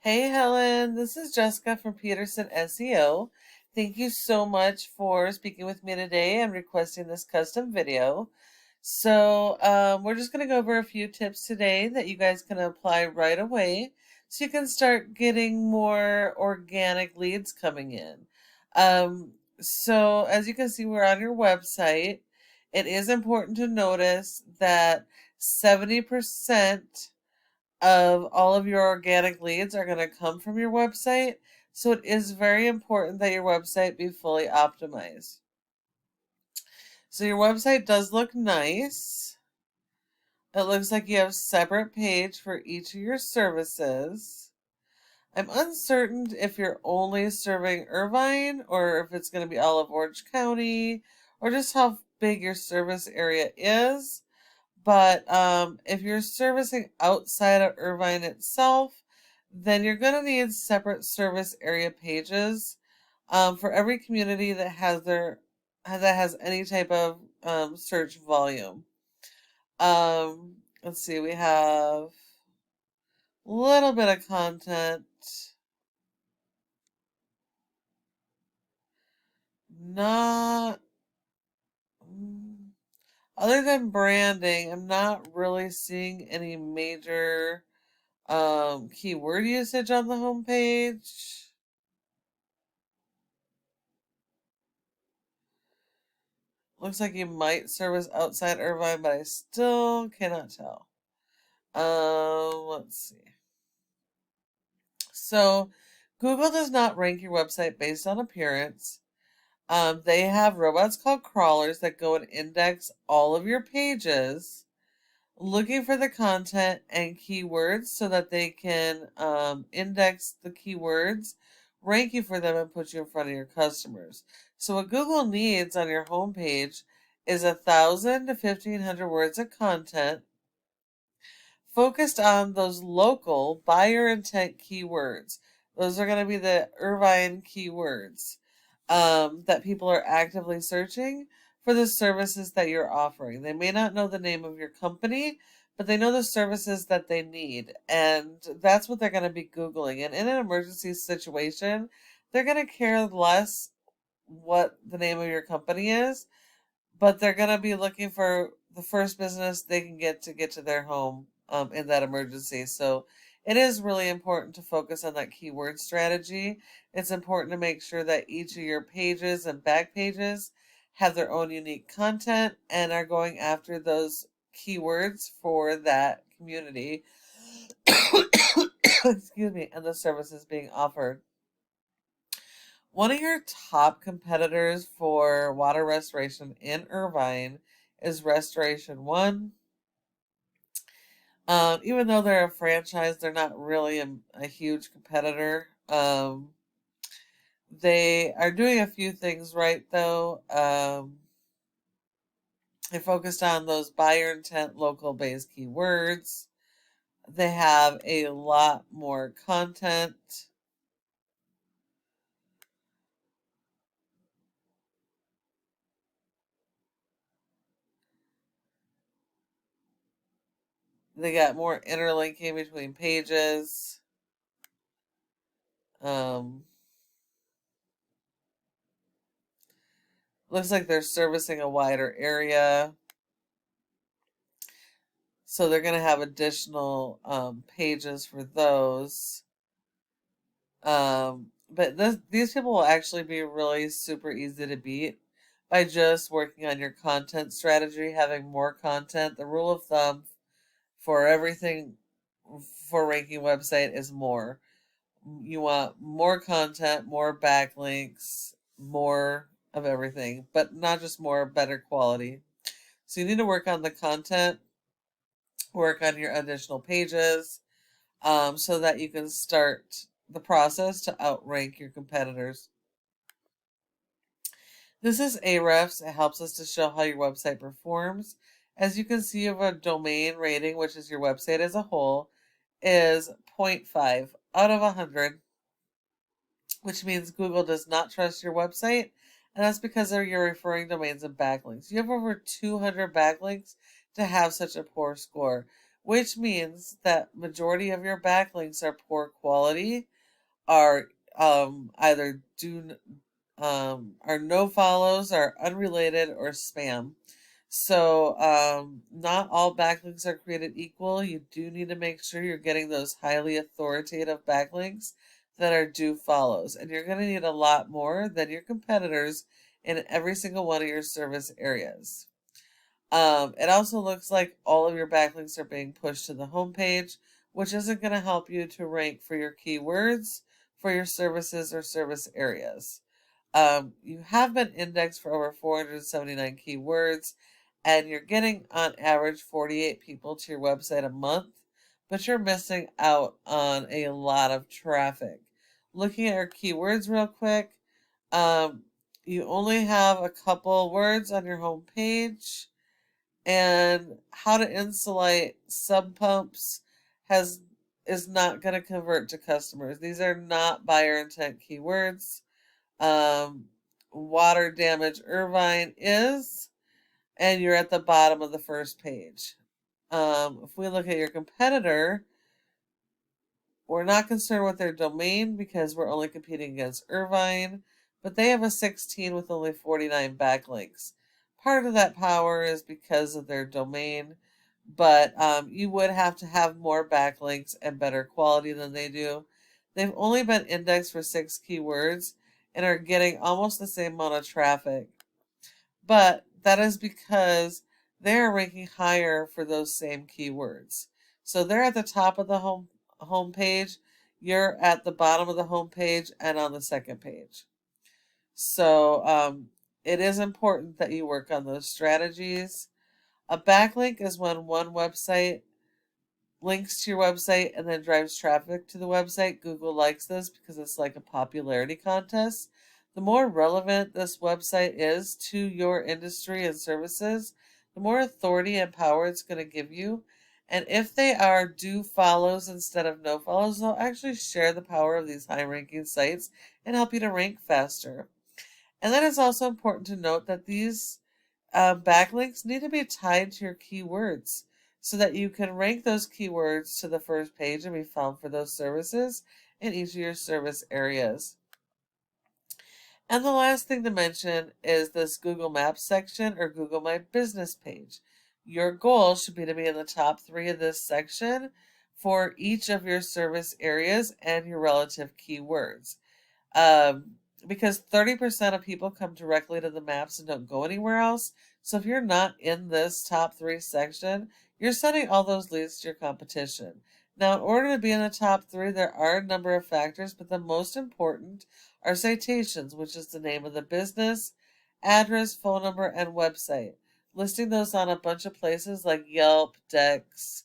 Hey Helen, this is Jessica from Peterson SEO. Thank you so much for speaking with me today and requesting this custom video. We're just going to go over a few tips today that you guys can apply right away so you can start getting more organic leads coming in. As you can see, we're on your website. It is important to notice that 70% of all of your organic leads are going to come from your website. So it is very important that your website be fully optimized. So your website does look nice. It looks like you have a separate page for each of your services. I'm uncertain if you're only serving Irvine or if it's going to be all of Orange County or just how big your service area is. But if you're servicing outside of Irvine itself, then you're going to need separate service area pages for every community that has any type of search volume. Let's see, we have a little bit of content. Not other than branding, I'm not really seeing any major keyword usage on the homepage. Looks like you might service outside Irvine, but I still cannot tell. Let's see. So, Google does not rank your website based on appearance. They have robots called crawlers that go and index all of your pages, looking for the content and keywords so that they can index the keywords, rank you for them, and put you in front of your customers. So what Google needs on your homepage is 1,000 to 1,500 words of content focused on those local buyer intent keywords. Those are going to be the Irvine keywords that people are actively searching for the services that you're offering. They may not know the name of your company, but they know the services that they need. And that's what they're going to be Googling. And in an emergency situation, they're going to care less what the name of your company is, but they're going to be looking for the first business they can get to their home in that emergency. So it is really important to focus on that keyword strategy. It's important to make sure that each of your pages and back pages have their own unique content and are going after those keywords for that community. Excuse me, and the services being offered. One of your top competitors for water restoration in Irvine is Restoration One. Even though they're a franchise, they're not really a huge competitor. They are doing a few things right, though. They're focused on those buyer intent, local based keywords. They have a lot more content. They got more interlinking between pages. Looks like they're servicing a wider area. So they're going to have additional pages for those. But these people will actually be really super easy to beat by just working on your content strategy, having more content. The rule of thumb for everything for ranking website is more. You want more content, more backlinks, more of everything, but not just more, better quality. So you need to work on the content, work on your additional pages, so that you can start the process to outrank your competitors. This is Ahrefs. It helps us to show how your website performs. As you can see, you have a domain rating, which is your website as a whole, is 0.5 out of 100, which means Google does not trust your website, and that's because of your referring domains and backlinks. You have over 200 backlinks to have such a poor score. which means that majority of your backlinks are poor quality, are either are no follows, are unrelated, or spam. So not all backlinks are created equal. You do need to make sure you're getting those highly authoritative backlinks that are do follows, and you're going to need a lot more than your competitors in every single one of your service areas. It also looks like all of your backlinks are being pushed to the homepage, which isn't going to help you to rank for your keywords for your services or service areas. You have been indexed for over 479 keywords, and you're getting on average 48 people to your website a month, but you're missing out on a lot of traffic. Looking at your keywords real quick, um, you only have a couple words on your home page, and how to insulate sub pumps is not going to convert to customers. These are not buyer intent keywords. Water damage Irvine is, and you're at the bottom of the first page. If we look at your competitor, we're not concerned with their domain because we're only competing against Irvine, but they have a 16 with only 49 backlinks. Part of that power is because of their domain, but you would have to have more backlinks and better quality than they do. They've only been indexed for 6 keywords and are getting almost the same amount of traffic, but that is because they're ranking higher for those same keywords. So they're at the top of the home page, you're at the bottom of the home page and on the second page. So it is important that you work on those strategies. A backlink is when one website links to your website and then drives traffic to the website. Google likes this because it's like a popularity contest. The more relevant this website is to your industry and services, the more authority and power it's going to give you. And if they are do follows instead of no follows, they'll actually share the power of these high ranking sites and help you to rank faster. And then it's also important to note that these backlinks need to be tied to your keywords so that you can rank those keywords to the first page and be found for those services in each of your service areas. And the last thing to mention is this Google Maps section or Google My Business page. Your goal should be to be in the top 3 of this section for each of your service areas and your relative keywords. Because 30% of people come directly to the maps and don't go anywhere else. So if you're not in this top 3 section, you're sending all those leads to your competition. Now, in order to be in the top 3, there are a number of factors, but the most important are citations, which is the name of the business, address, phone number, and website. Listing those on a bunch of places like Yelp, Dex,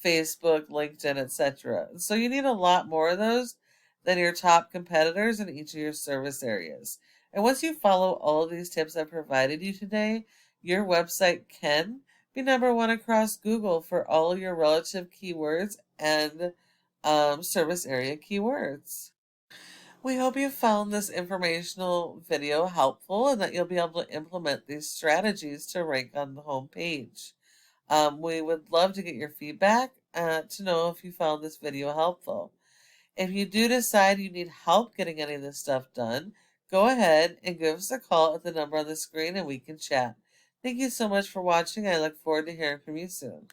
Facebook, LinkedIn, etc. So you need a lot more of those than your top competitors in each of your service areas. And once you follow all of these tips I've provided you today, your website can be number 1 across Google for all your relative keywords and service area keywords. We hope you found this informational video helpful and that you'll be able to implement these strategies to rank on the home page. We would love to get your feedback to know if you found this video helpful. If you do decide you need help getting any of this stuff done, go ahead and give us a call at the number on the screen and we can chat. Thank you so much for watching. I look forward to hearing from you soon.